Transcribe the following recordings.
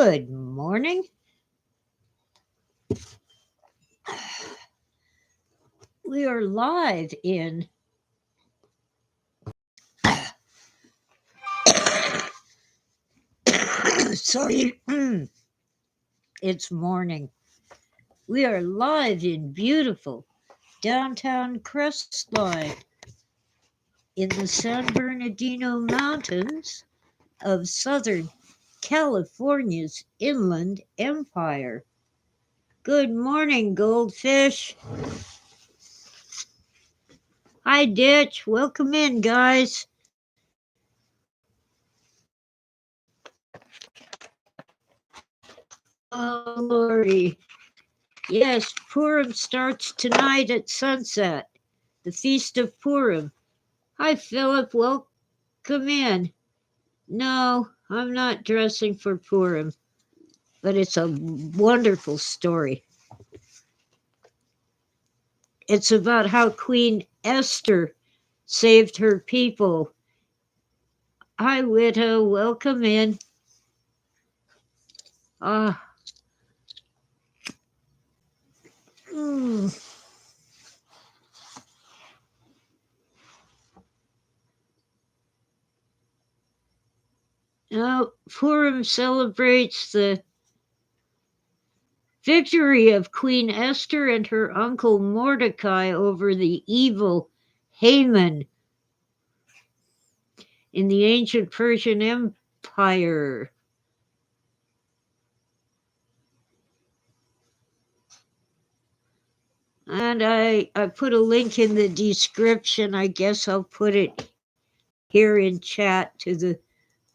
Good morning. We are live in sorry, it's morning. We are live in beautiful downtown Crestline in the San Bernardino Mountains of Southern California's Inland Empire. Good morning, goldfish. Hi, Ditch. Welcome in, guys. Oh, Lordy. Yes, Purim starts tonight at sunset. The Feast of Purim. Hi, Philip. Welcome in. No, I'm not dressing for Purim, but it's a wonderful story. It's about how Queen Esther saved her people. Hi, Widow. Welcome in. Ah. Now, Purim celebrates the victory of Queen Esther and her uncle Mordecai over the evil Haman in the ancient Persian Empire. And I put a link in the description. I guess I'll put it here in chat to the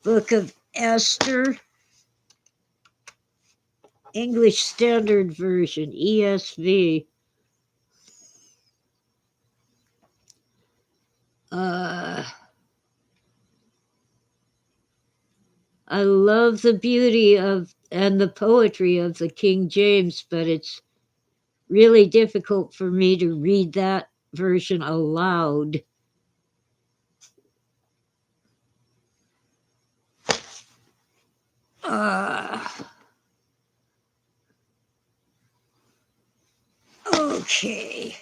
Book of Esther, English Standard Version, ESV. I love the beauty of and the poetry of the King James, but it's really difficult for me to read that version aloud. Okay.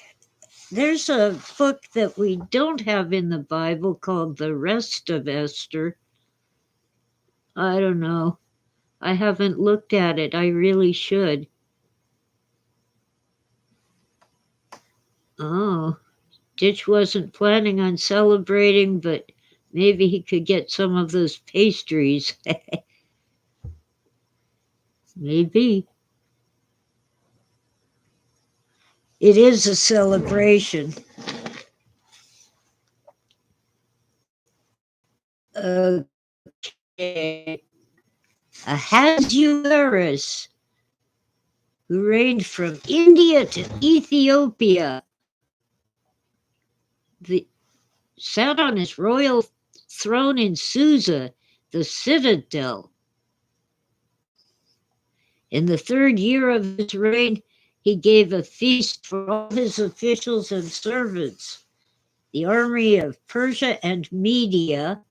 There's a book that we don't have in the Bible called The Rest of Esther. I don't know. I haven't looked at it. I really should. Oh, Ditch wasn't planning on celebrating, but maybe he could get some of those pastries. Maybe. It is a celebration. Okay. Ahasuerus, who reigned from India to Ethiopia, sat on his royal throne in Susa, the citadel. In the 3rd year of his reign, he gave a feast for all his officials and servants. The army of Persia and Media,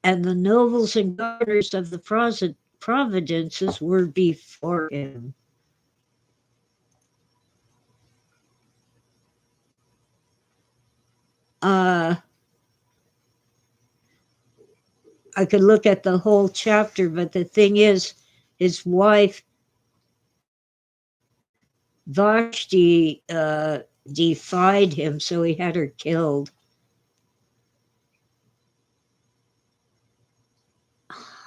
and the nobles and governors of the provinces were before him. I could look at the whole chapter, but the thing is, his wife Vashti defied him, so he had her killed.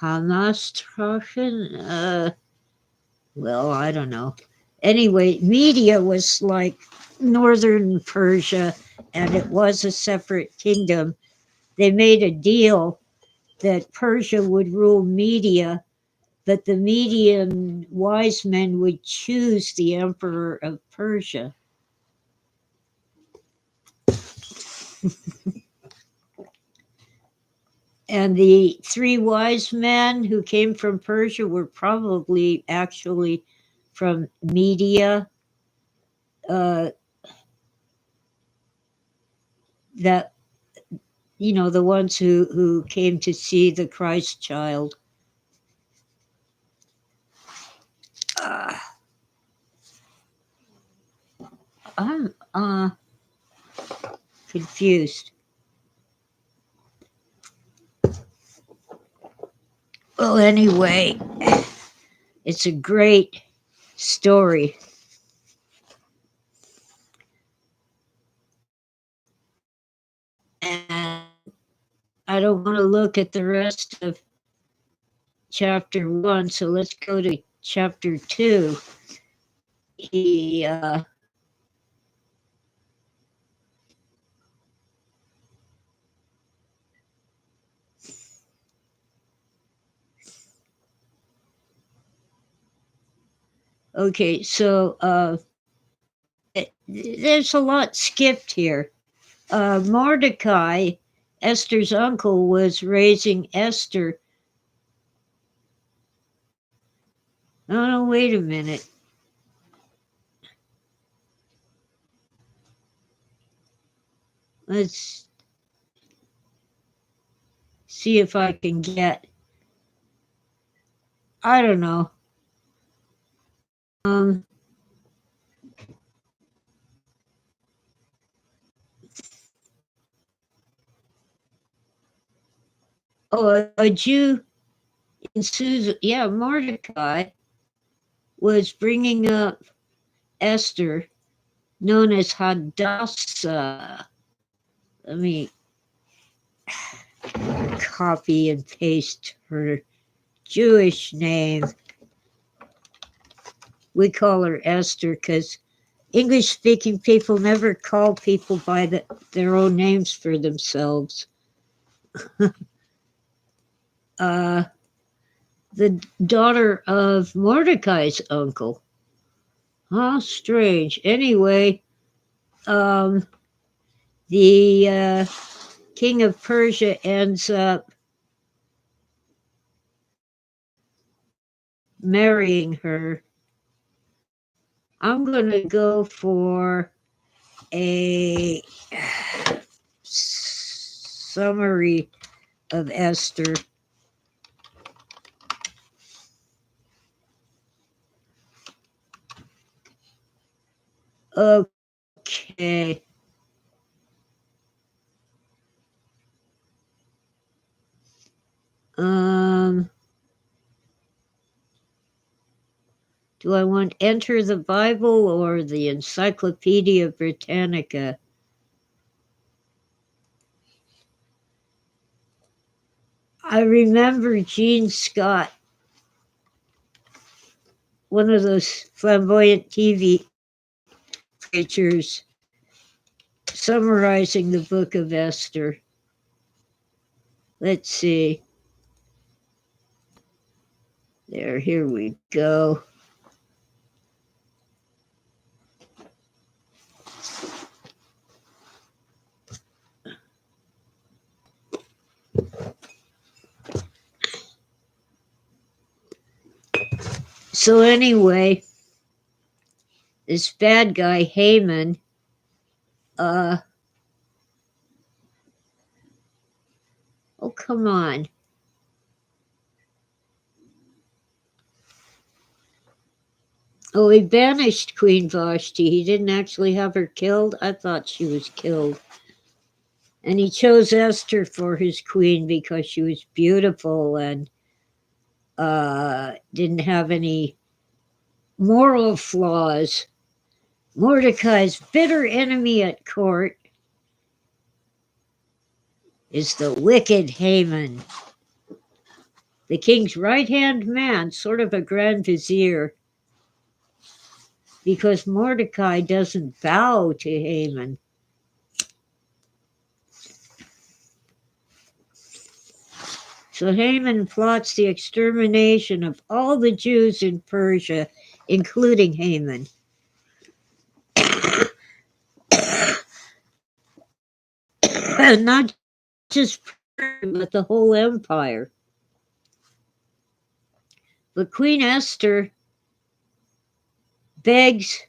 Hamastrachen? Well, I don't know. Anyway, Media was like northern Persia, and it was a separate kingdom. They made a deal that Persia would rule Media, but the Median wise men would choose the emperor of Persia. And the 3 wise men who came from Persia were probably actually from Media. That, the ones who came to see the Christ child. I'm confused. Well, anyway, it's a great story. And I don't want to look at the rest of chapter 1, so let's go to chapter 2. He okay, so there's a lot skipped here. Mordecai, Esther's uncle, was raising Esther. Oh, no, wait a minute. Let's see if I can get, I don't know. Oh, a Jew in Susan, yeah, Mordecai was bringing up Esther, known as Hadassah. Let me copy and paste her Jewish name. We call her Esther because English-speaking people never call people by their own names for themselves. The daughter of Mordecai's uncle. How strange. Anyway, the king of Persia ends up marrying her. I'm going to go for a summary of Esther. Okay. Do I want Enter the Bible or the Encyclopedia Britannica? I remember Gene Scott, one of those flamboyant TV preachers, summarizing the book of Esther. Let's see. There, here we go. So anyway, this bad guy, Haman, oh, come on. Oh, he banished Queen Vashti. He didn't actually have her killed. I thought she was killed. And he chose Esther for his queen because she was beautiful and didn't have any moral flaws. Mordecai's bitter enemy at court is the wicked Haman, the king's right-hand man, sort of a grand vizier, because Mordecai doesn't bow to Haman. So Haman plots the extermination of all the Jews in Persia, including Haman. Not just Persia, but the whole empire. But Queen Esther begs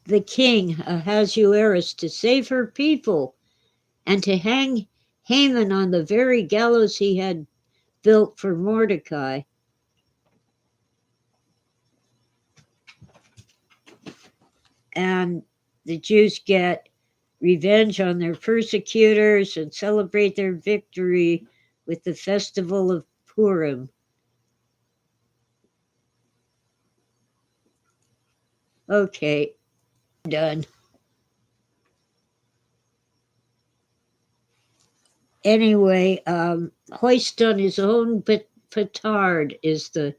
the king, Ahasuerus, to save her people and to hang Haman on the very gallows he had built for Mordecai. and the Jews get revenge on their persecutors and celebrate their victory with the festival of Purim. Okay, done. Anyway, hoist on his own petard is the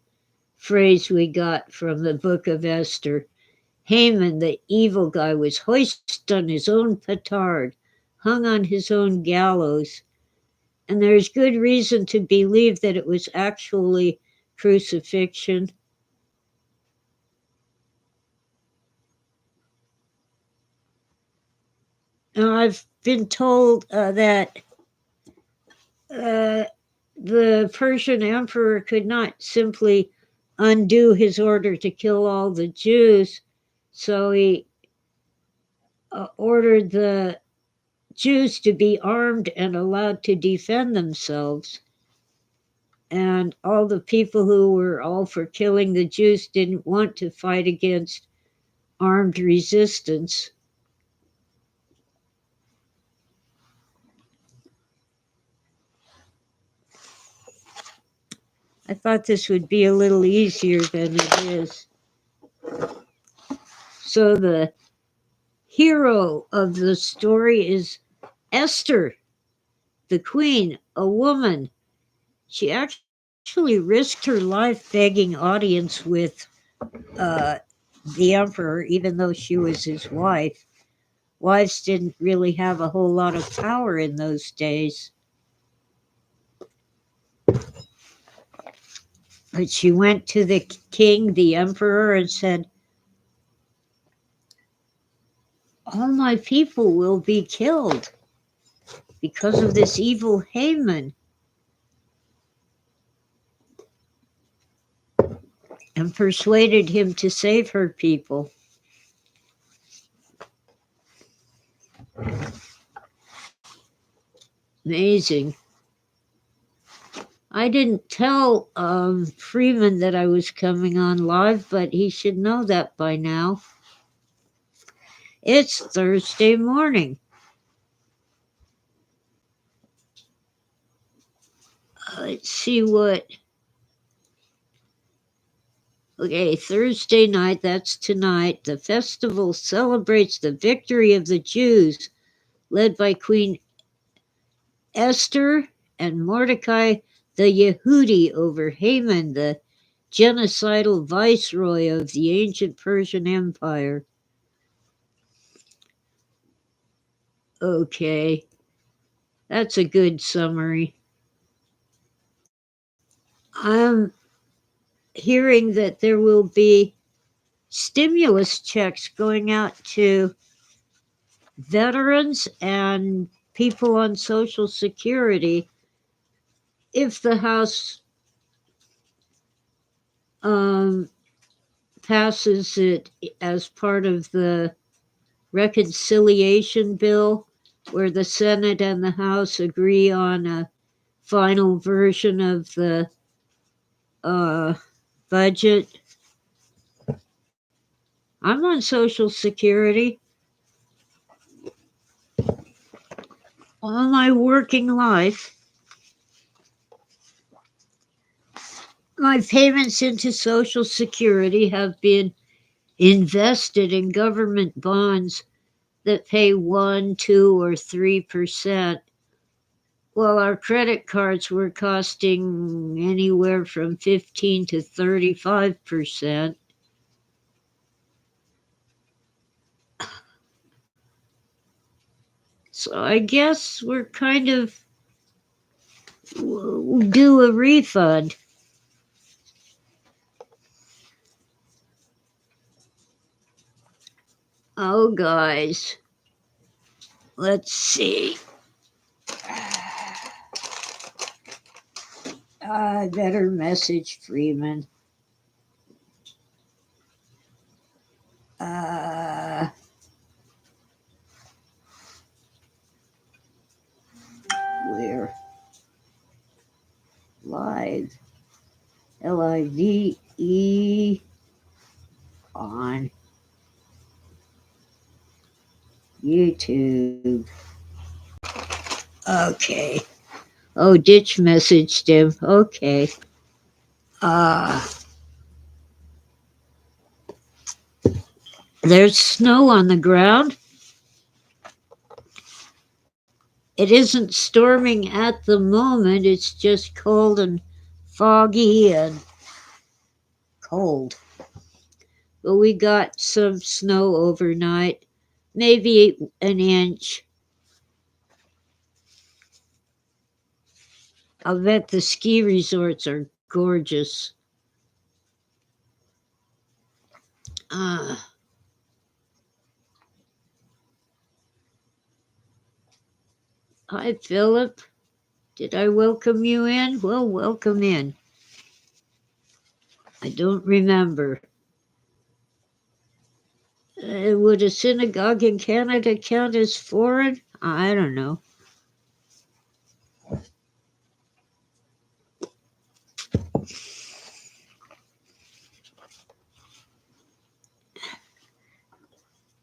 phrase we got from the book of Esther. Haman, the evil guy, was hoisted on his own petard, hung on his own gallows, and there's good reason to believe that it was actually crucifixion. Now, I've been told that the Persian emperor could not simply undo his order to kill all the Jews, so he ordered the Jews to be armed and allowed to defend themselves. And all the people who were all for killing the Jews didn't want to fight against armed resistance. I thought this would be a little easier than it is. So the hero of the story is Esther, the queen, a woman. She actually risked her life begging audience with the emperor, even though she was his wife. Wives didn't really have a whole lot of power in those days. But she went to the king, the emperor, and said, all my people will be killed because of this evil Haman. And persuaded him to save her people. Amazing. I didn't tell Freeman that I was coming on live, but he should know that by now. It's Thursday morning. Let's see what. Okay, Thursday night, that's tonight. The festival celebrates the victory of the Jews, led by Queen Esther and Mordecai the Yehudi over Haman, the genocidal viceroy of the ancient Persian Empire. Okay, that's a good summary. I'm hearing that there will be stimulus checks going out to veterans and people on Social Security if the House passes it as part of the reconciliation bill, where the Senate and the House agree on a final version of the budget. I'm on Social Security all my working life. My payments into Social Security have been invested in government bonds that pay 1, 2, or 3%, while our credit cards were costing anywhere from 15 to 35%. So I guess we're kind of due a refund. Oh, guys, let's see. I better message Freeman. Where? Live. LIVE on. YouTube. Okay. Oh, Ditch messaged him. Okay. There's snow on the ground. It isn't storming at the moment. It's just cold and foggy and cold. But we got some snow overnight, maybe an inch. I'll bet the ski resorts are gorgeous. Hi, Philip. Did I welcome you in? Well, welcome in. I don't remember. Would a synagogue in Canada count as foreign? I don't know.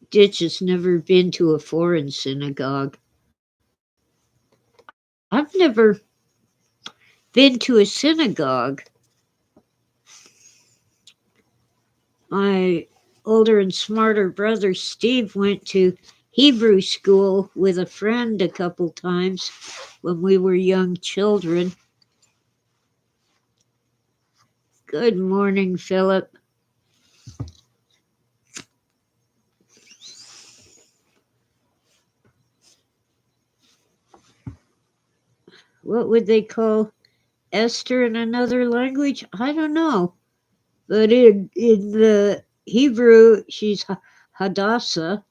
Ditch has never been to a foreign synagogue. I've never been to a synagogue. My older and smarter brother Steve went to Hebrew school with a friend a couple times when we were young children. Good morning, Philip. What would they call Esther in another language? I don't know. But in the Hebrew, she's Hadassah.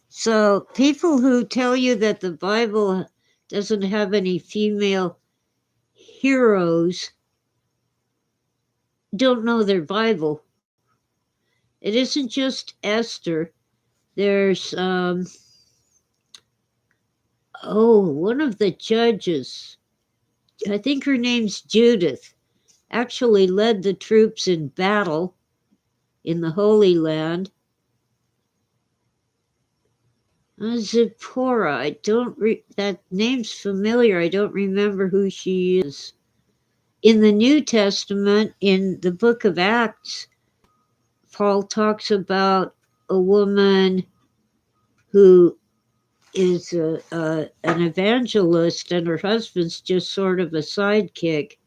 So people who tell you that the Bible doesn't have any female heroes don't know their Bible. It isn't just Esther. There's one of the judges, I think her name's Judith, actually led the troops in battle in the Holy Land. Zipporah, that name's familiar. I don't remember who she is. In the New Testament, in the book of Acts, Paul talks about a woman who is an evangelist and her husband's just sort of a sidekick.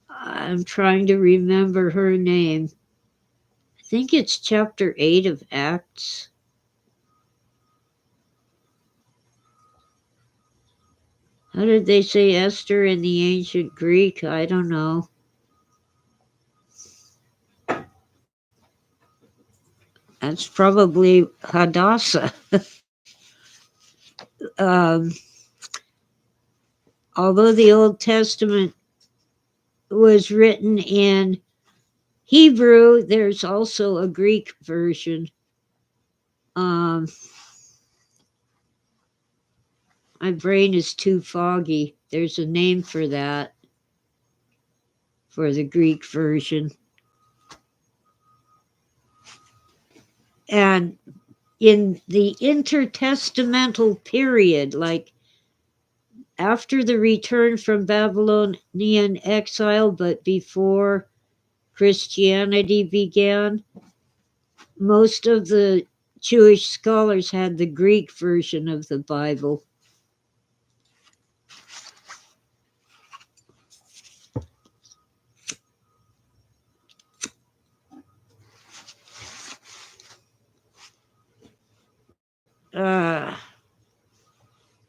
I'm trying to remember her name. I think it's chapter 8 of Acts. How did they say Esther in the ancient Greek? I don't know. That's probably Hadassah. Although the Old Testament was written in Hebrew, there's also a Greek version. My brain is too foggy. There's a name for that, for the Greek version. And in the intertestamental period, like after the return from Babylonian exile, but before Christianity began, most of the Jewish scholars had the Greek version of the Bible.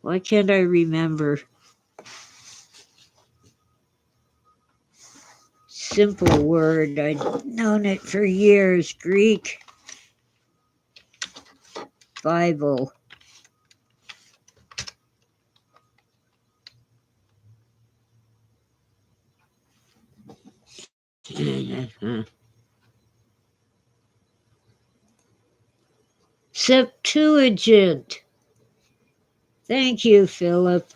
Why can't I remember? Simple word. I've known it for years. Greek Bible. Septuagint. Thank you, Philip.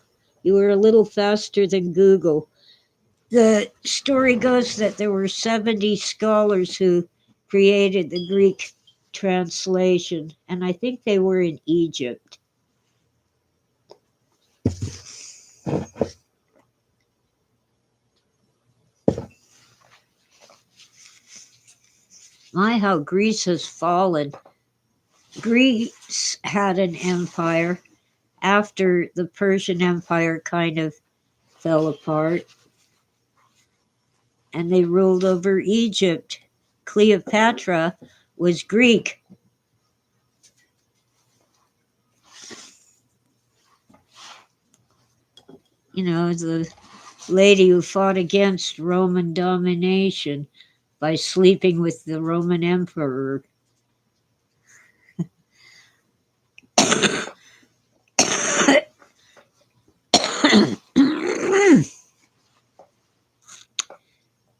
You were a little faster than Google. The story goes that there were 70 scholars who created the Greek translation, and I think they were in Egypt. My, how Greece has fallen. Greece had an empire after the Persian Empire kind of fell apart, and they ruled over Egypt. Cleopatra was Greek. You know, the lady who fought against Roman domination by sleeping with the Roman emperor.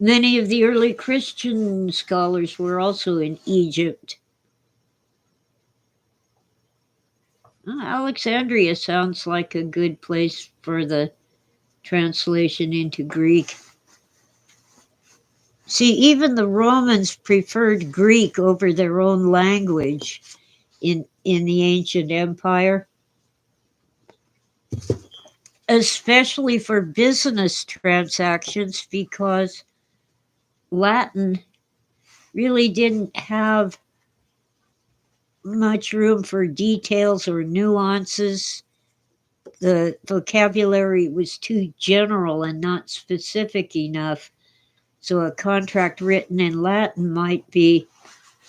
Many of the early Christian scholars were also in Egypt. Alexandria sounds like a good place for the translation into Greek. See, even the Romans preferred Greek over their own language in the ancient empire, especially for business transactions, because Latin really didn't have much room for details or nuances. The vocabulary was too general and not specific enough. So a contract written in Latin might be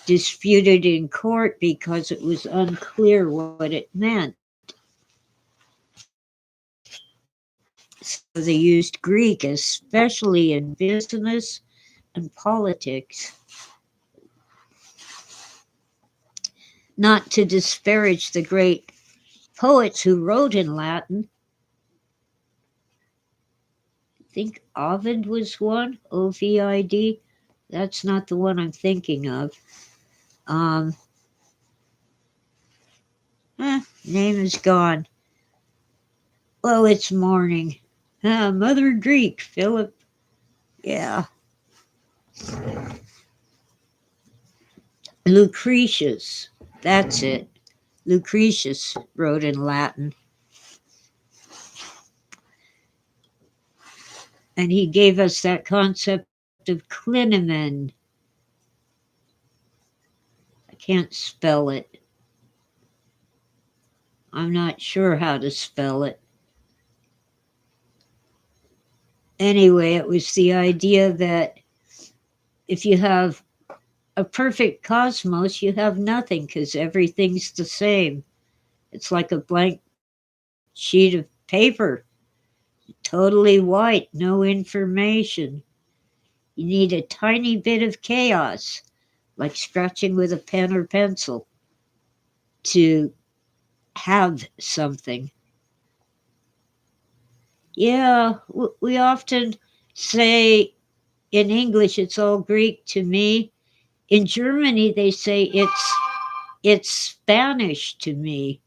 disputed in court because it was unclear what it meant. So they used Greek, especially in business and politics. Not to disparage the great poets who wrote in Latin. I think Ovid was one, Ovid. That's not the one I'm thinking of. Name is gone. Oh, it's morning. Mother Greek, Philip. Yeah. Lucretius. That's it. Lucretius wrote in Latin. And he gave us that concept of clinamen. I can't spell it. I'm not sure how to spell it. Anyway, it was the idea that if you have a perfect cosmos, you have nothing because everything's the same. It's like a blank sheet of paper, totally white, no information. You need a tiny bit of chaos, like scratching with a pen or pencil, to have something. Yeah, we often say in English it's all Greek to me. In Germany they say it's Spanish to me.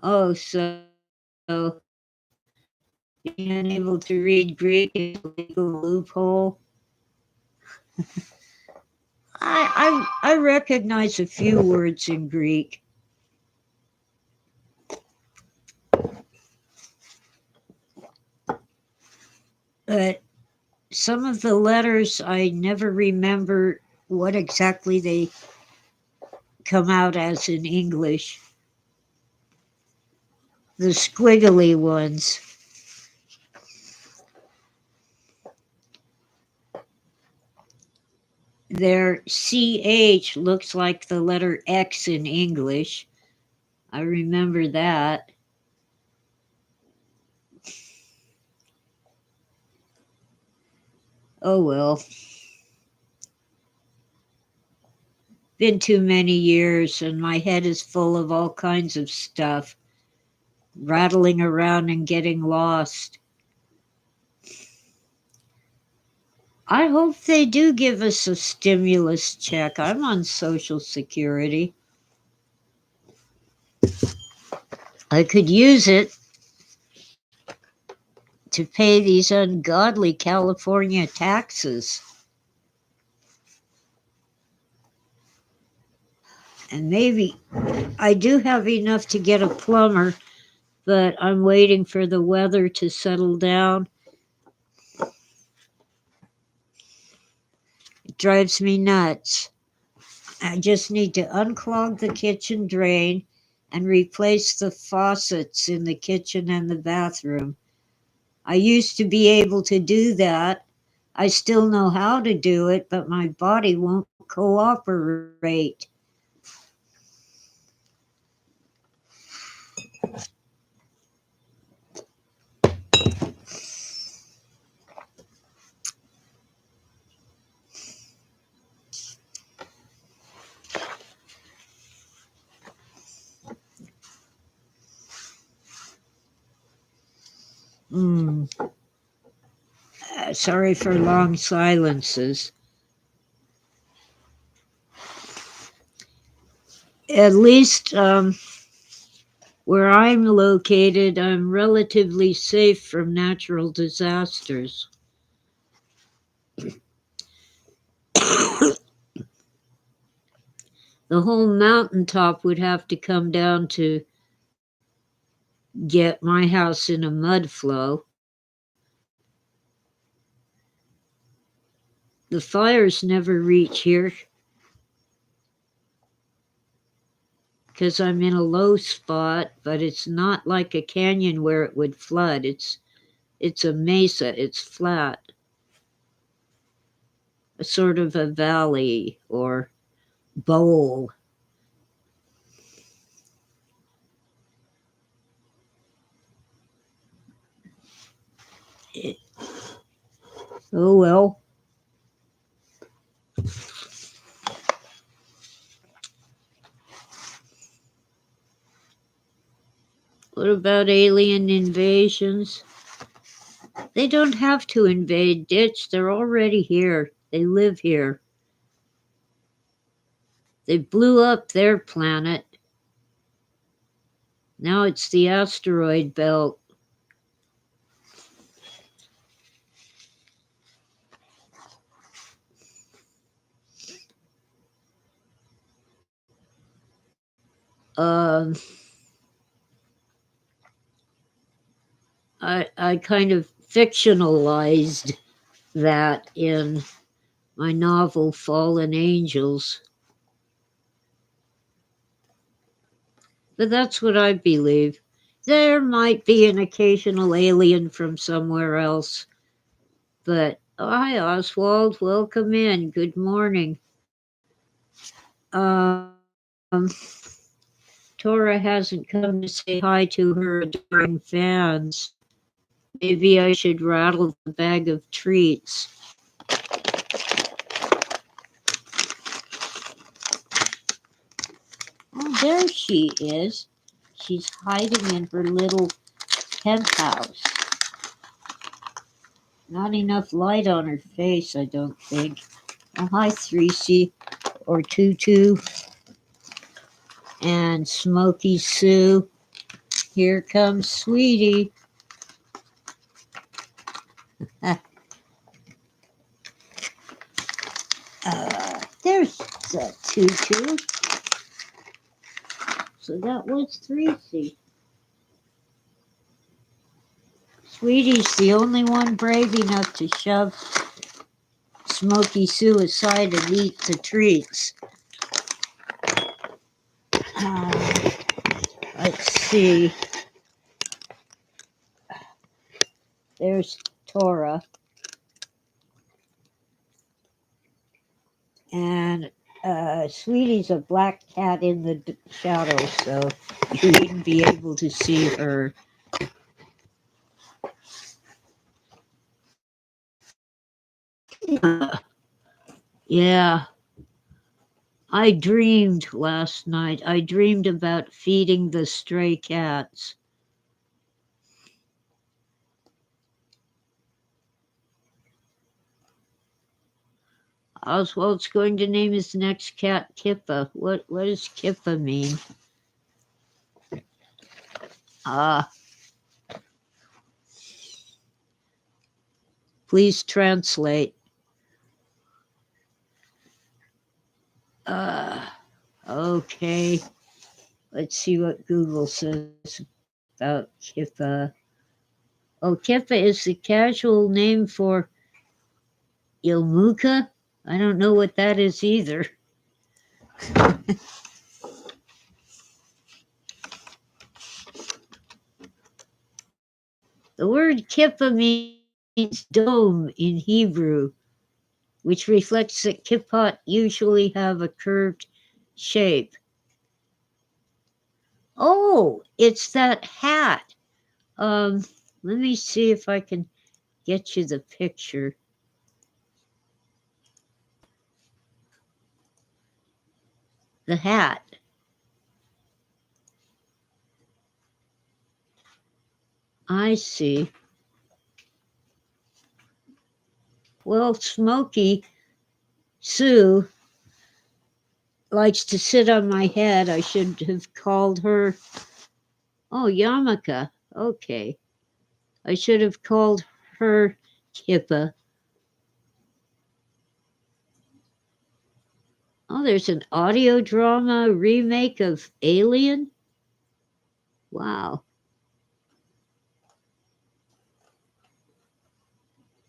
Oh, so being unable to read Greek is a legal loophole. I recognize a few words in Greek. But some of the letters I never remember what exactly they come out as in English. The squiggly ones. Their CH looks like the letter X in English. I remember that. Oh well. Been too many years and my head is full of all kinds of stuff, rattling around and getting lost. I hope they do give us a stimulus check. I'm on Social Security. I could use it to pay these ungodly California taxes. And maybe I do have enough to get a plumber, but I'm waiting for the weather to settle down. It drives me nuts. I just need to unclog the kitchen drain and replace the faucets in the kitchen and the bathroom. I used to be able to do that. I still know how to do it, but my body won't cooperate. Sorry for long silences. At least where I'm located, I'm relatively safe from natural disasters. The whole mountaintop would have to come down to get my house in a mud flow. The fires never reach here because I'm in a low spot, but it's not like a canyon where it would flood. It's a mesa, it's flat. A sort of a valley or bowl. Oh well. What about alien invasions? They don't have to invade, Ditch. They're already here. They live here. They blew up their planet. Now it's the asteroid belt. I kind of fictionalized that in my novel Fallen Angels. But that's what I believe. There might be an occasional alien from somewhere else. But hi, Oswald. Welcome in. Good morning. Um, Tora hasn't come to say hi to her adoring fans. Maybe I should rattle the bag of treats. Oh, there she is. She's hiding in her little penthouse. Not enough light on her face, I don't think. Oh, hi, 3C or Tutu and Smoky Sue. Here comes Sweetie. There's Tutu. So that was 3C. Sweetie's the only one brave enough to shove Smoky Sue aside and eat the treats. Let's see. There's Tora. And Sweetie's a black cat in the shadows, so you wouldn't be able to see her. Yeah. I dreamed last night. I dreamed about feeding the stray cats. Oswald's going to name his next cat Kippa. What does Kippa mean? Please translate. Okay. Let's see what Google says about Kippa. Oh, Kippa is the casual name for Ilmuka. I don't know what that is either. The word Kippa means dome in Hebrew, which reflects that kippot usually have a curved shape. Oh, it's that hat. Let me see if I can get you the picture. The hat. I see. Well, Smokey Sue likes to sit on my head. I should have called her. Oh, Yamaka. Okay. I should have called her Kippa. Oh, there's an audio drama remake of Alien. Wow.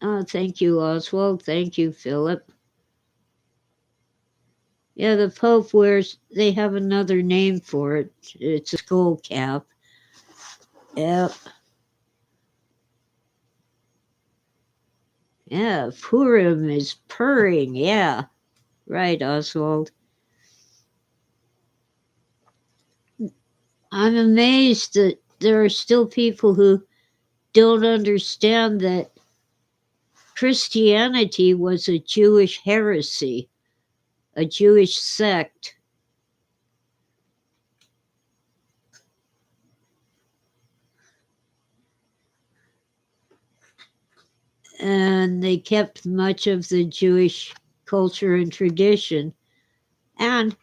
Oh, thank you, Oswald. Thank you, Philip. Yeah, the Pope wears, they have another name for it. It's a skull cap. Yep. Yeah, Purim is purring. Yeah. Right, Oswald. I'm amazed that there are still people who don't understand that Christianity was a Jewish heresy, a Jewish sect. And they kept much of the Jewish culture and tradition. And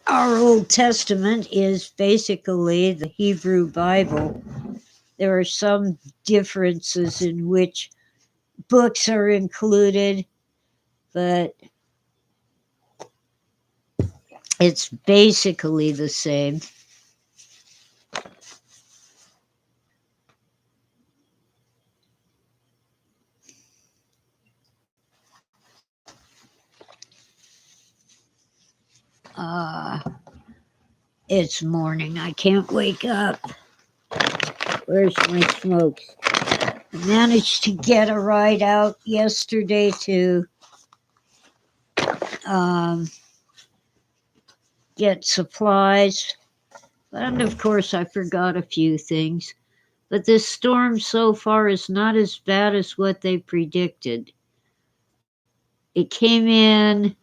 our Old Testament is basically the Hebrew Bible. There are some differences in which books are included, but it's basically the same. It's morning. I can't wake up. Where's my smokes? I managed to get a ride out yesterday to get supplies. And of course, I forgot a few things. But this storm so far is not as bad as what they predicted. It came in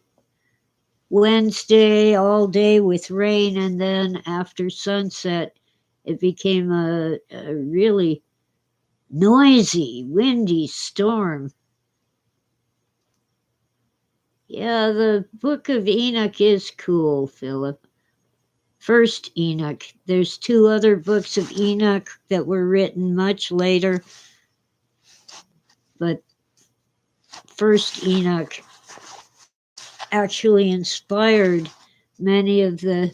Wednesday all day with rain, and then after sunset, it became a really noisy, windy storm. Yeah, the Book of Enoch is cool, Philip. First Enoch. There's two other books of Enoch that were written much later, but First Enoch actually inspired many of the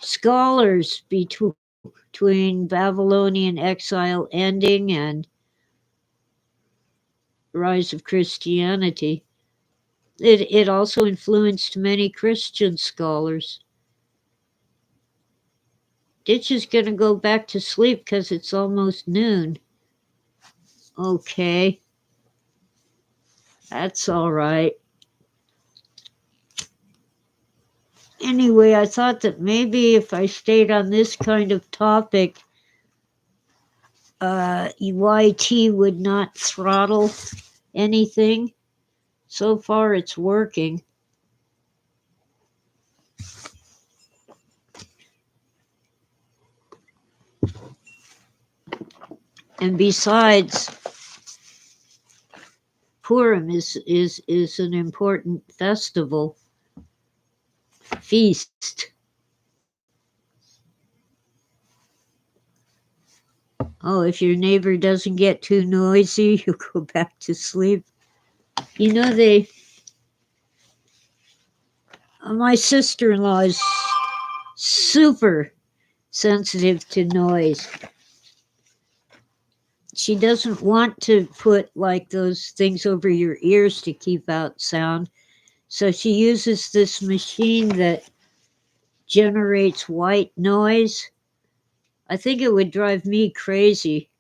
scholars between Babylonian exile ending and rise of Christianity. It also influenced many Christian scholars. Ditch is going to go back to sleep because it's almost noon. Okay. That's all right. Anyway, I thought that maybe if I stayed on this kind of topic, YT would not throttle anything. So far, it's working. And besides, Purim is an important festival, feast. Oh, if your neighbor doesn't get too noisy, you go back to sleep. You know, my sister-in-law is super sensitive to noise. She doesn't want to put like those things over your ears to keep out sound. So she uses this machine that generates white noise. I think it would drive me crazy,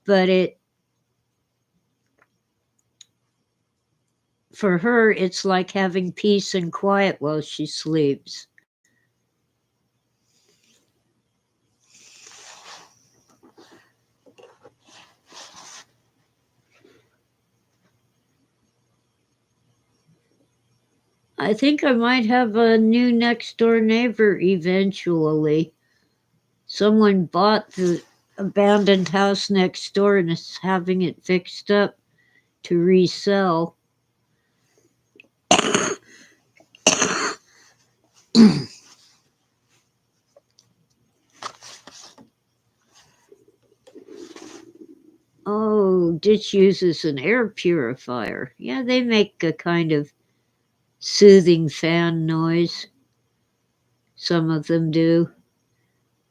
but for her, it's like having peace and quiet while she sleeps. I think I might have a new next door neighbor eventually. Someone bought the abandoned house next door and is having it fixed up to resell. Oh, Ditch uses an air purifier. Yeah, they make a kind of soothing fan noise. Some of them do.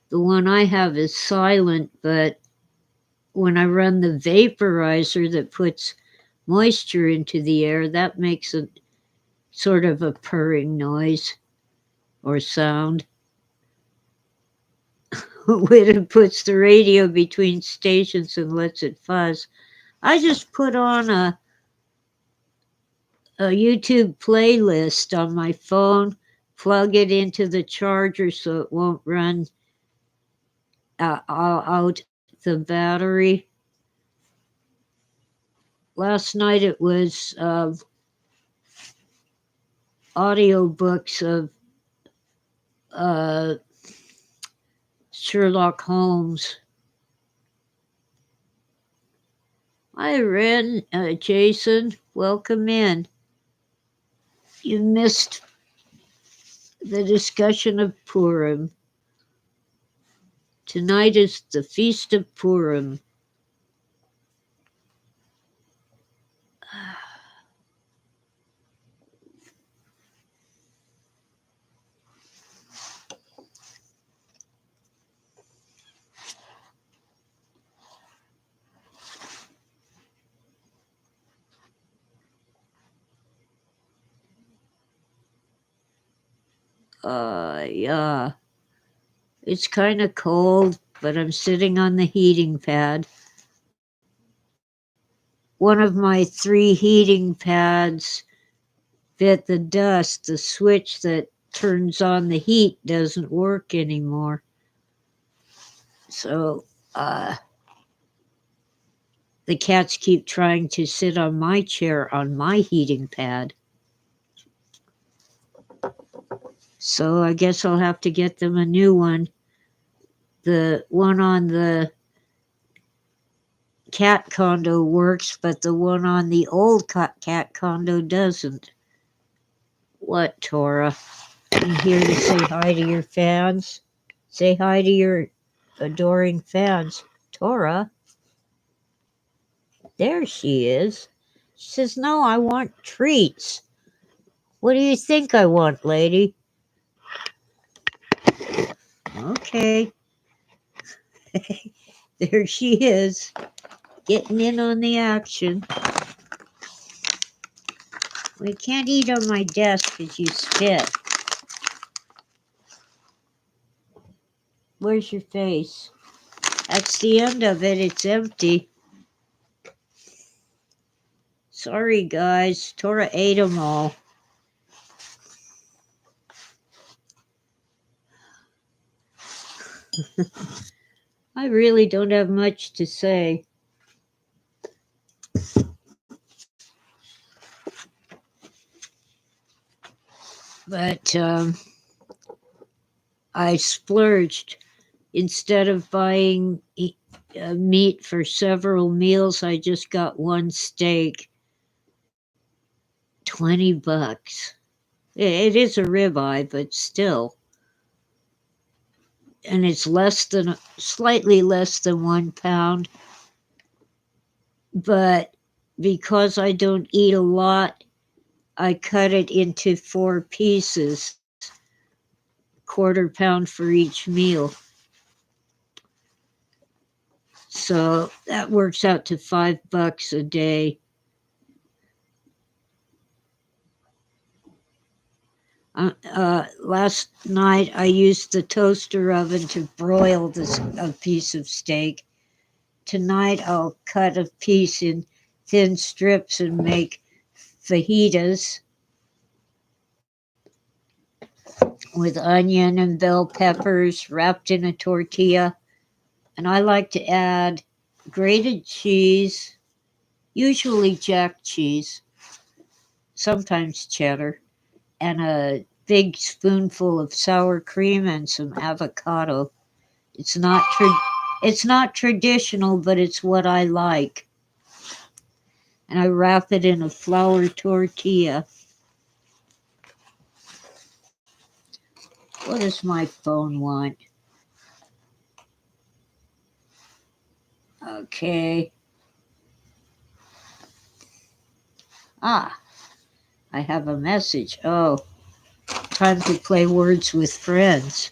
The one I have is silent, but when I run the vaporizer that puts moisture into the air, that makes a sort of a purring noise or sound. When it puts the radio between stations and lets it fuzz. I just put on a YouTube playlist on my phone, plug it into the charger so it won't run out the battery. Last night it was audiobooks of Sherlock Holmes. Hi, Ren, Jason, welcome in. You missed the discussion of Purim. Tonight is the Feast of Purim. Yeah. It's kind of cold, but I'm sitting on the heating pad. One of my 3 heating pads bit the dust. The switch that turns on the heat doesn't work anymore. So, the cats keep trying to sit on my chair on my heating pad. So I guess I'll have to get them a new one. The one on the cat condo works, but the one on the old cat condo doesn't. What, Tora? I'm here to say hi to your fans. Say hi to your adoring fans. Tora? There she is. She says, no, I want treats. What do you think I want, lady? Okay. There she is, getting in on the action. We can't eat on my desk because you spit. Where's your face? That's the end of it. It's empty. Sorry, guys. Tora ate them all. I really don't have much to say. But I splurged. Instead of buying meat for several meals, I just got one steak. $20. It is a ribeye, but still. And it's slightly less than 1 pound. But because I don't eat a lot, I cut it into 4 pieces, quarter-pound for each meal. So that works out to $5 a day. Last night I used the toaster oven to broil a piece of steak. Tonight I'll cut a piece in thin strips and make fajitas with onion and bell peppers wrapped in a tortilla. And I like to add grated cheese, usually jack cheese, sometimes cheddar, and a big spoonful of sour cream and some avocado. It's not traditional, but it's what I like. And I wrap it in a flour tortilla. What does my phone want? Okay. Ah, I have a message. Oh, time to play words with friends.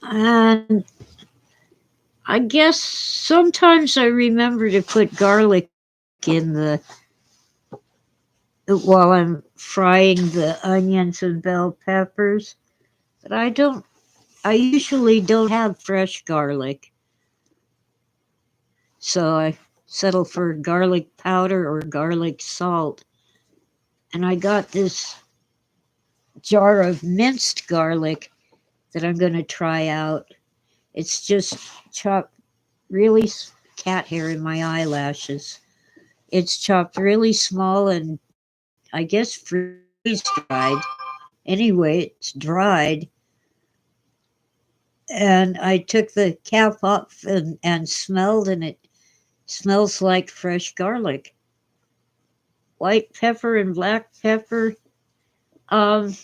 And I guess sometimes I remember to put garlic in while I'm frying the onions and bell peppers, but I usually don't have fresh garlic. So I settle for garlic powder or garlic salt. And I got this jar of minced garlic that I'm going to try out. It's just chopped really cat hair in my eyelashes. It's chopped really small and I guess freeze dried. Anyway, it's dried. And I took the cap off and smelled, and it smells like fresh garlic. White pepper and black pepper. Um,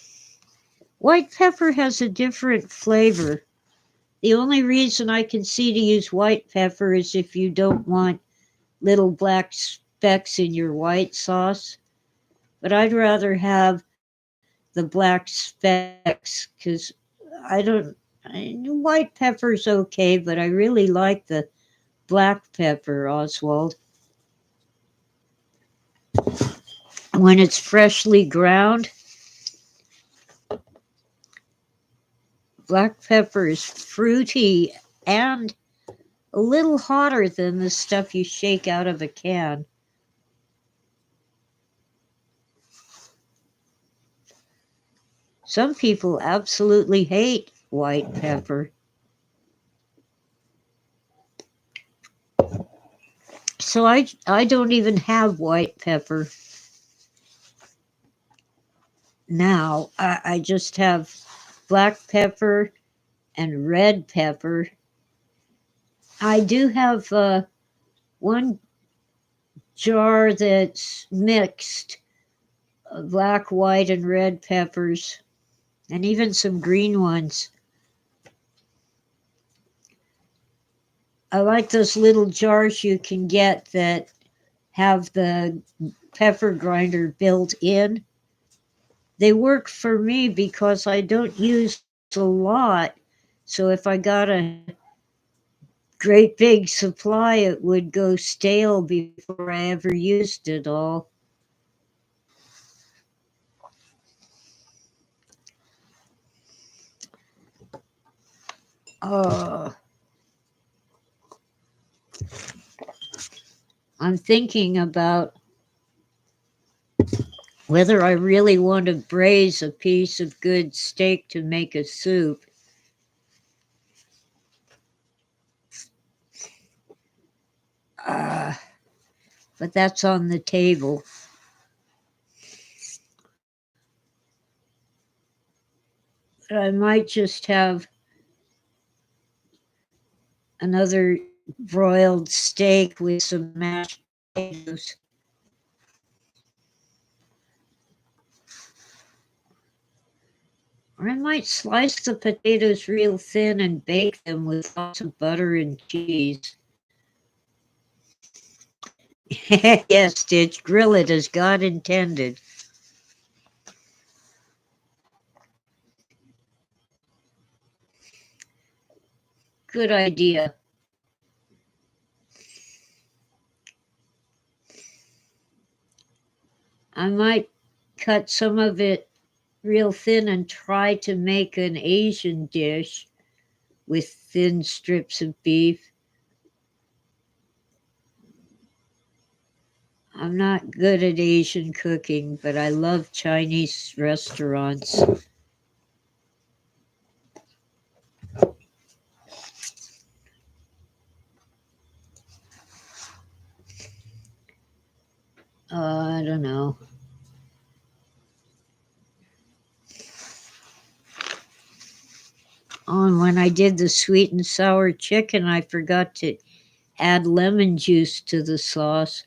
White pepper has a different flavor. The only reason I can see to use white pepper is if you don't want little black specks in your white sauce. But I'd rather have the black specks because white pepper's okay, but I really like the black pepper, Oswald. When it's freshly ground, black pepper is fruity and a little hotter than the stuff you shake out of a can. Some people absolutely hate white pepper. So I don't even have white pepper now. I just have black pepper and red pepper. I do have one jar that's mixed black, white, and red peppers, and even some green ones. I like those little jars you can get that have the pepper grinder built in. They work for me because I don't use a lot. So if I got a great big supply, it would go stale before I ever used it all. Oh, I'm thinking about whether I really want to braise a piece of good steak to make a soup. Uh, but that's on the table. But I might just have another broiled steak with some mashed potatoes. Or I might slice the potatoes real thin and bake them with lots of butter and cheese. Yes, Stitch, grill it as God intended. Good idea. I might cut some of it real thin and try to make an Asian dish with thin strips of beef. I'm not good at Asian cooking, but I love Chinese restaurants. I don't know. Oh, and when I did the sweet and sour chicken, I forgot to add lemon juice to the sauce.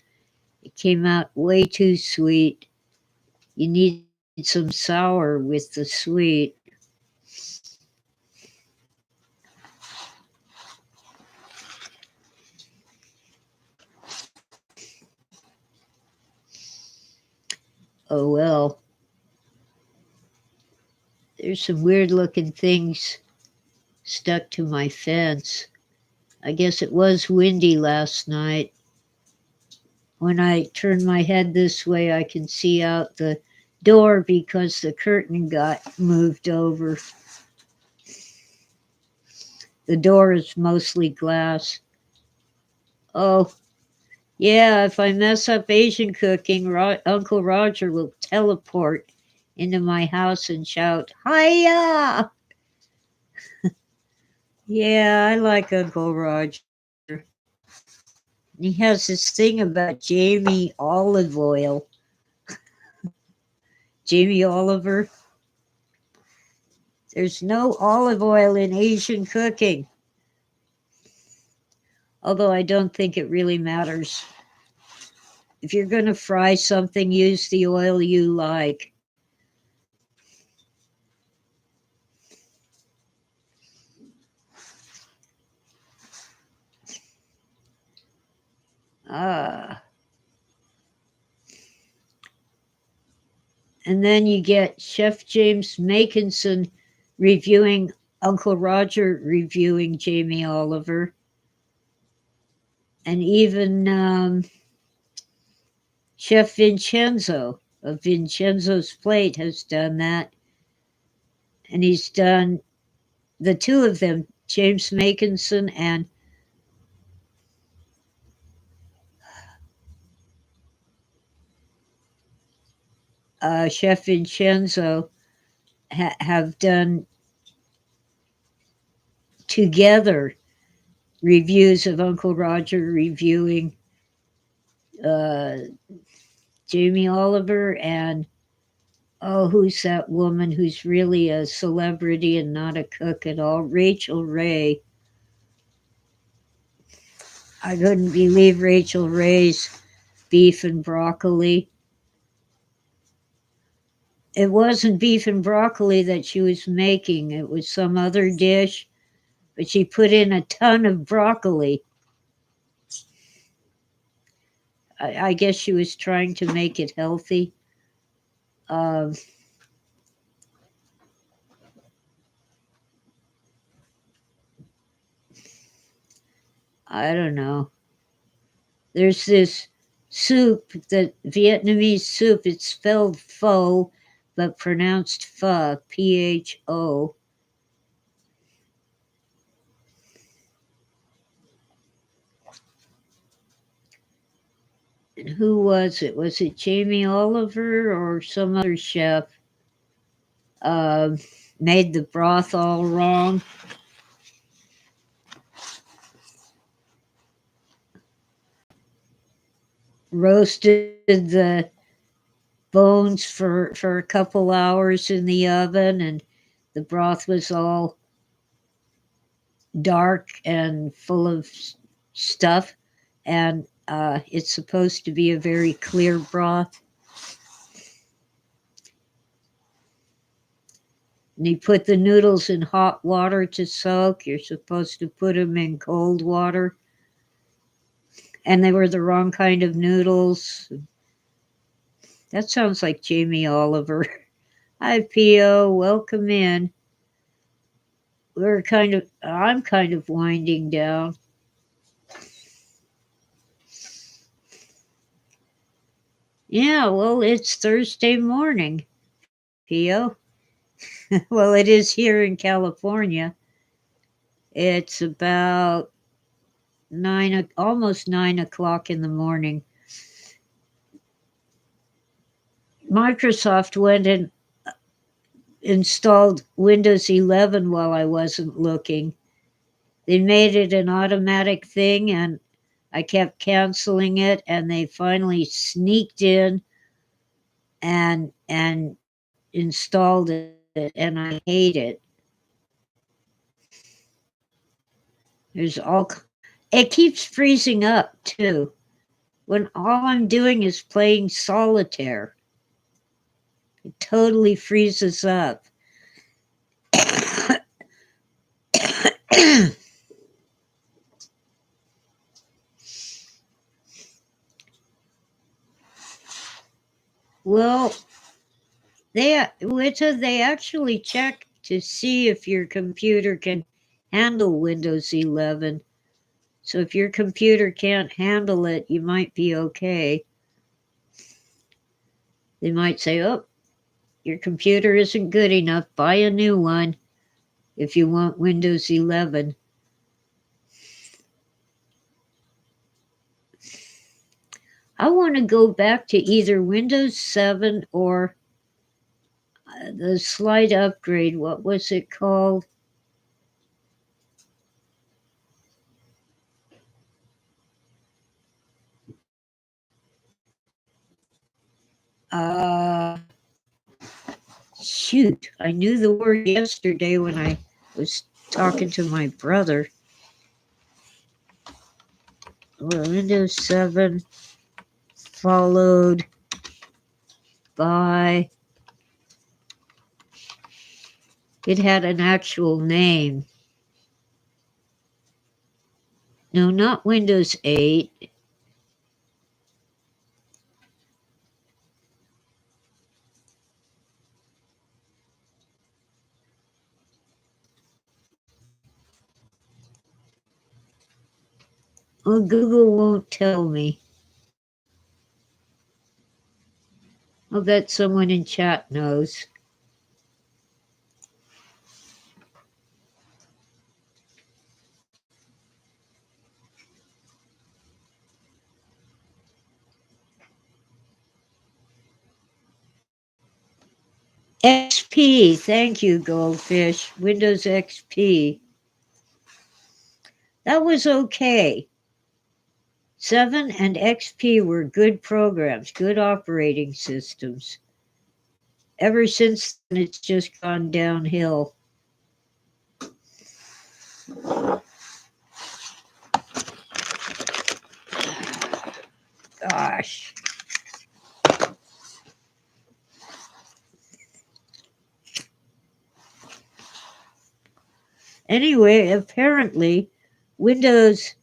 It came out way too sweet. You need some sour with the sweet. Oh well. There's some weird looking things stuck to my fence. I guess it was windy last night. When I turn my head this way, I can see out the door because the curtain got moved over. The door is mostly glass. Oh, yeah, if I mess up Asian cooking, Uncle Roger will teleport into my house and shout, "Hiya!" Yeah, I like Uncle Roger. He has this thing about Jamie olive oil. Jamie Oliver. There's no olive oil in Asian cooking. Although I don't think it really matters. If you're going to fry something, use the oil you like. Ah. And then you get Chef James Makinson reviewing Uncle Roger reviewing Jamie Oliver. And even Chef Vincenzo of Vincenzo's Plate has done that. And he's done the two of them, James Makinson and Chef Vincenzo, have done together reviews of Uncle Roger reviewing uh, Jamie Oliver and oh, who's that woman who's really a celebrity and not a cook at all? Rachel Ray. I couldn't believe Rachel Ray's beef and broccoli. It wasn't beef and broccoli that she was making, it was some other dish, but she put in a ton of broccoli. I guess she was trying to make it healthy. Um, I don't know. There's this soup, the Vietnamese soup, it's spelled pho, but pronounced pho, Pho. And who was it? Was it Jamie Oliver or some other chef? Uh, Made the broth all wrong. Roasted the bones for a couple hours in the oven, and the broth was all dark and full of stuff, and it's supposed to be a very clear broth. And you put the noodles in hot water to soak. You're supposed to put them in cold water. And they were the wrong kind of noodles. That sounds like Jamie Oliver. Hi, P.O. Welcome in. I'm kind of winding down. Yeah, well, it's Thursday morning, P.O. Well, it is here in California. It's about almost 9 o'clock in the morning. Microsoft went and installed Windows 11 while I wasn't looking. They made it an automatic thing, and I kept canceling it, and they finally sneaked in and installed it, and I hate it. It keeps freezing up too, when all I'm doing is playing solitaire. It totally freezes up. Well, they actually check to see if your computer can handle Windows 11. So if your computer can't handle it, you might be okay. They might say, oh, your computer isn't good enough. Buy a new one if you want Windows 11. I want to go back to either Windows 7 or the slight upgrade. What was it called? Shoot, I knew the word yesterday when I was talking to my brother. Windows 7 followed by, it had an actual name. No, not Windows 8. Well, Google won't tell me. I'll bet someone in chat knows. XP, thank you, Goldfish. Windows XP. That was okay. 7 and XP were good programs, good operating systems. Ever since then, it's just gone downhill. Gosh. Anyway, apparently, Windows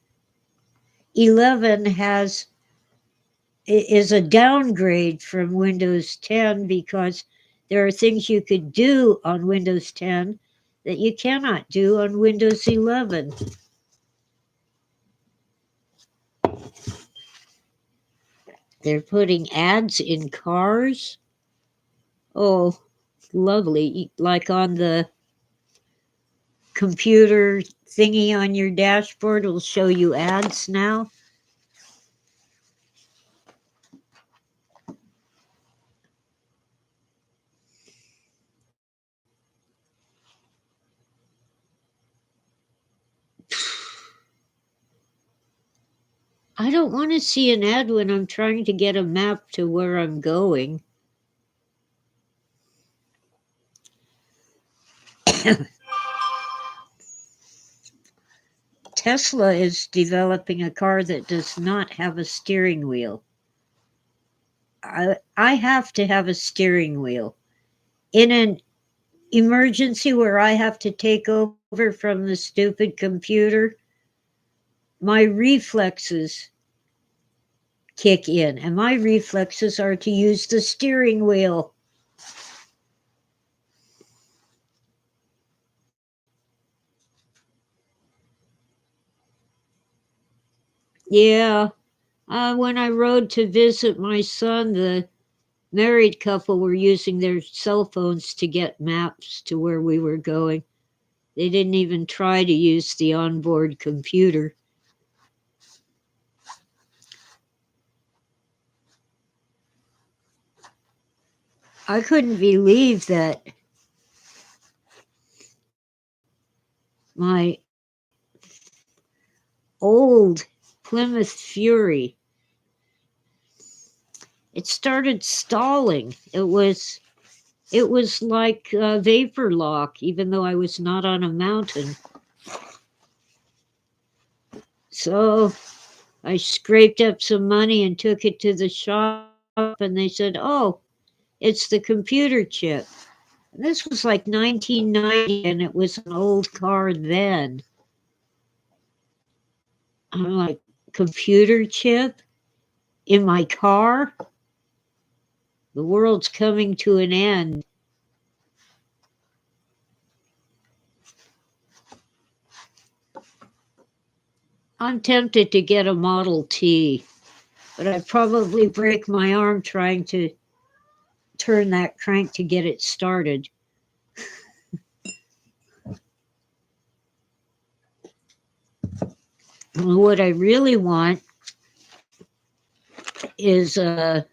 11 is a downgrade from Windows 10 because there are things you could do on Windows 10 that you cannot do on Windows 11. They're putting ads in cars. Oh, lovely. Like on the computer thingy on your dashboard, it'll show you ads now. I don't want to see an ad when I'm trying to get a map to where I'm going. Tesla is developing a car that does not have a steering wheel. I have to have a steering wheel. In an emergency where I have to take over from the stupid computer, my reflexes kick in, and my reflexes are to use the steering wheel. Yeah, when I rode to visit my son, the married couple were using their cell phones to get maps to where we were going. They didn't even try to use the onboard computer. I couldn't believe that my old Plymouth Fury, it started stalling. It was like vapor lock, even though I was not on a mountain. So I scraped up some money and took it to the shop, and they said, "Oh, it's the computer chip." And this was like 1990, and it was an old car then. I'm like, computer chip in my car? The world's coming to an end. I'm tempted to get a Model T, but I'd probably break my arm trying to turn that crank to get it started. What I really want is a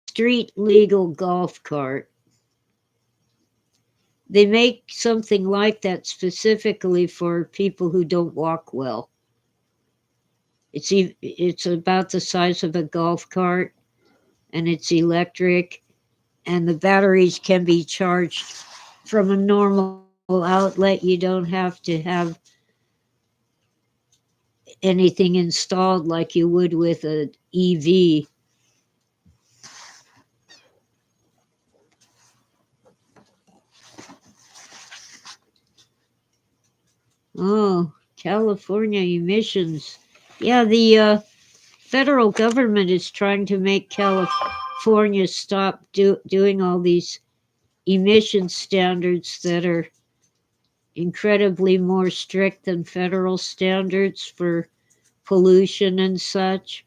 street legal golf cart. They make something like that specifically for people who don't walk well. It's about the size of a golf cart, and it's electric, and the batteries can be charged from a normal outlet. You don't have to have anything installed like you would with an EV. Oh, California emissions. Yeah, the federal government is trying to make California stop doing all these emission standards that are incredibly more strict than federal standards for pollution and such.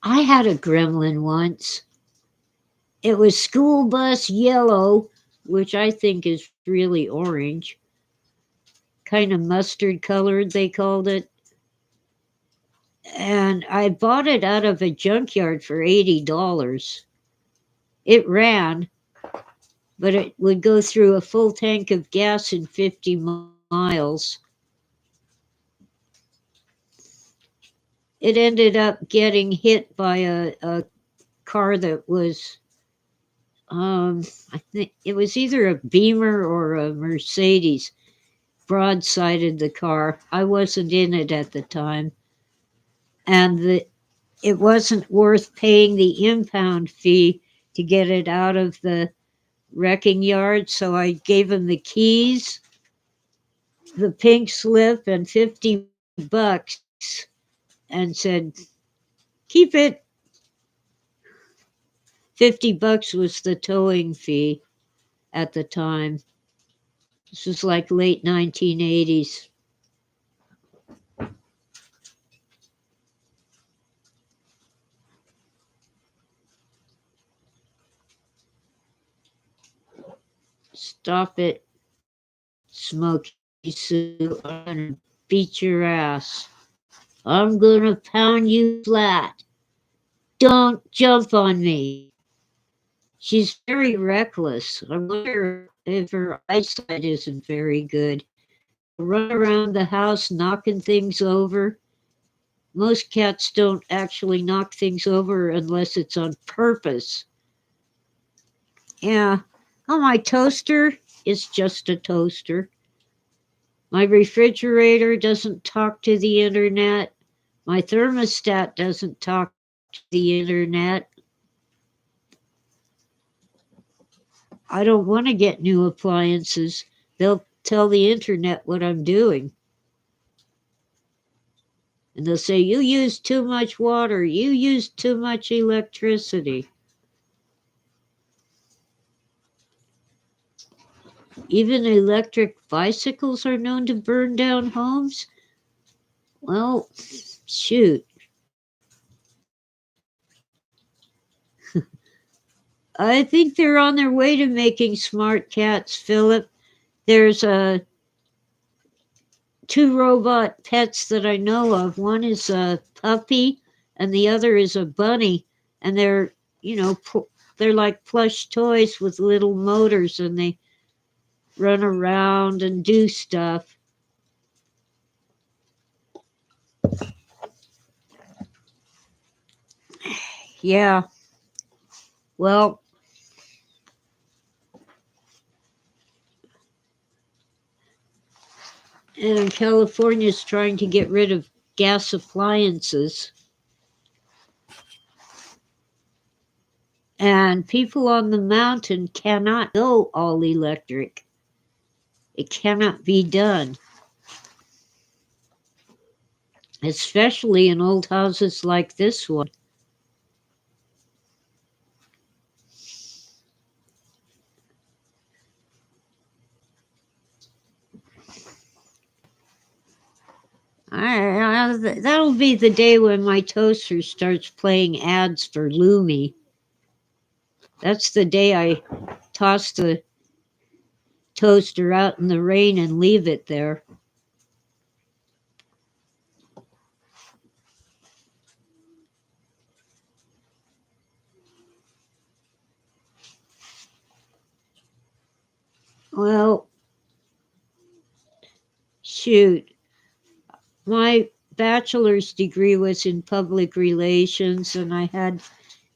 I had a gremlin once. It was school bus yellow, which I think is really orange. Kind of mustard colored, they called it. And I bought it out of a junkyard for $80. It ran, but it would go through a full tank of gas in 50 miles. It ended up getting hit by a car that was, I think it was either a Beamer or a Mercedes, broadsided the car. I wasn't in it at the time. And it wasn't worth paying the impound fee to get it out of the wrecking yard, so I gave him the keys, the pink slip, and $50 and said, keep it. $50 was the towing fee at the time. This was like late 1980s. Stop it, Smokey Sue. I'm gonna beat your ass. I'm gonna pound you flat. Don't jump on me. She's very reckless. I wonder if her eyesight isn't very good. Run around the house knocking things over. Most cats don't actually knock things over unless it's on purpose. Yeah. Oh, my toaster is just a toaster. My refrigerator doesn't talk to the internet. My thermostat doesn't talk to the internet. I don't want to get new appliances. They'll tell the internet what I'm doing. And they'll say, you use too much water. You use too much electricity. Even electric bicycles are known to burn down homes. Well, shoot. I think they're on their way to making smart cats, Philip. There's two robot pets that I know of. One is a puppy, and the other is a bunny. And they're, they're like plush toys with little motors, and they run around and do stuff. Yeah. Well, and California is trying to get rid of gas appliances. And people on the mountain cannot go all electric. It cannot be done, especially in old houses like this one. That'll be the day when my toaster starts playing ads for Lumi. That's the day I toss the toaster out in the rain and leave it there. Well, shoot. My bachelor's degree was in public relations, and I had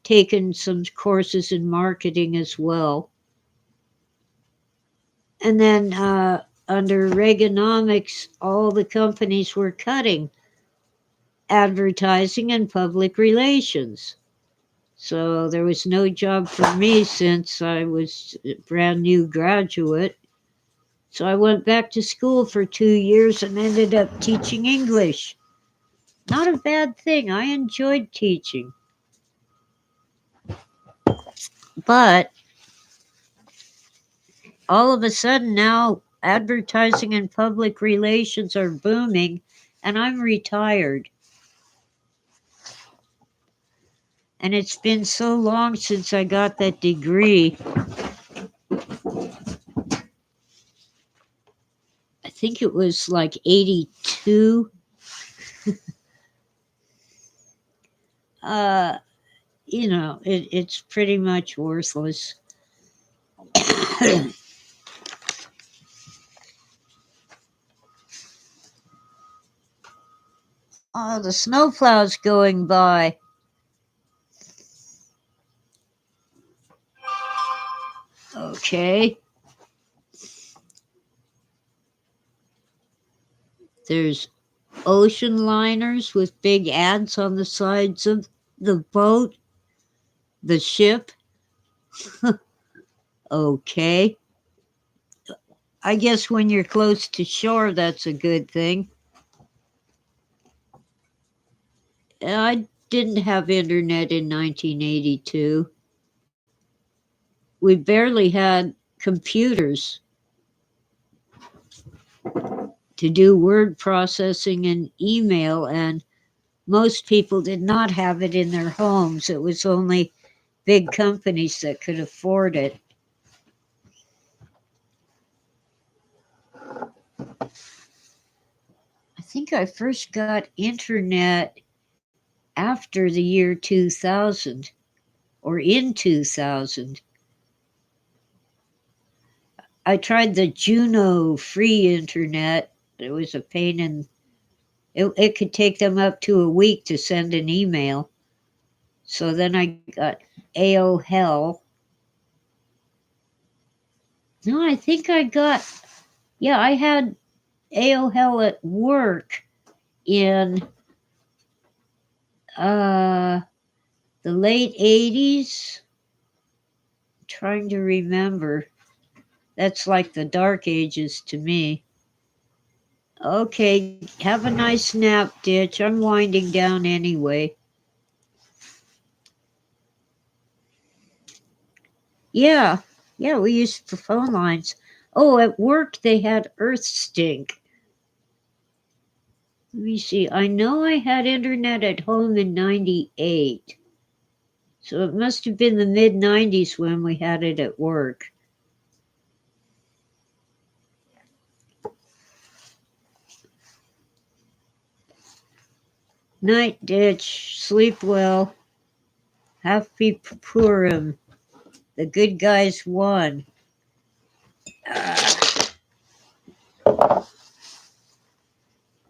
taken some courses in marketing as well. And then under Reaganomics, all the companies were cutting advertising and public relations. So there was no job for me since I was a brand new graduate. So I went back to school for 2 years and ended up teaching English. Not a bad thing. I enjoyed teaching. But all of a sudden now advertising and public relations are booming, and I'm retired. And it's been so long since I got that degree. I think it was like 82. It's pretty much worthless. Oh, the snowplow's going by. Okay. There's ocean liners with big ads on the sides of the boat, the ship. Okay. I guess when you're close to shore, that's a good thing. I didn't have internet in 1982. We barely had computers to do word processing and email, and most people did not have it in their homes. It was only big companies that could afford it. I think I first got internet after the year 2000 or in 2000. I tried the Juno free internet. It was a pain in it could take them up to a week to send an email. So then I got AOL, No, I think I got, yeah, I had AOL at work in uh, the late 80s. Trying to remember. That's like the dark ages to me. Okay, have a nice nap, Ditch. I'm winding down anyway. Yeah, yeah, we used for phone lines. Oh, at work they had earth stink. Let me see. I know I had internet at home in 98. So it must have been the mid 90s when we had it at work. Night, Ditch. Sleep well. Happy Purim. The good guys won.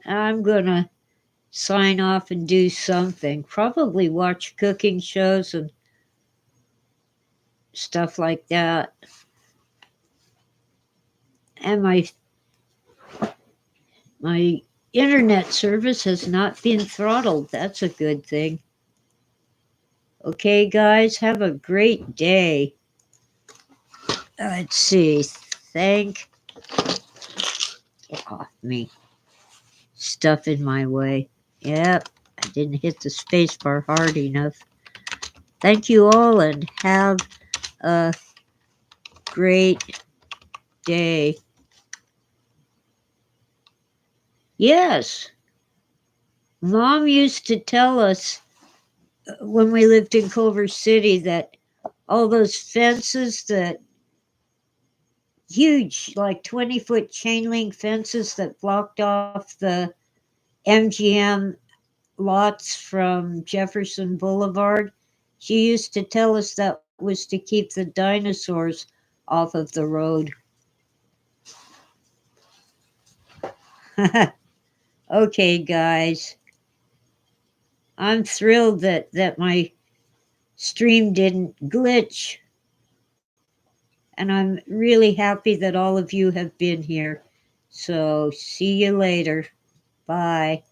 I'm gonna sign off and do something. Probably watch cooking shows and stuff like that. And my internet service has not been throttled. That's a good thing. Okay, guys, have a great day. Let's see. Get off me. Stuff in my way. Yep, I didn't hit the space bar hard enough. Thank you all and have a great day. Yes, Mom used to tell us when we lived in Culver City that all those fences, that huge, like 20-foot chain link fences that blocked off the MGM lots from Jefferson Boulevard, she used to tell us that was to keep the dinosaurs off of the road. Okay, guys. I'm thrilled that my stream didn't glitch. And I'm really happy that all of you have been here. So see you later. Bye.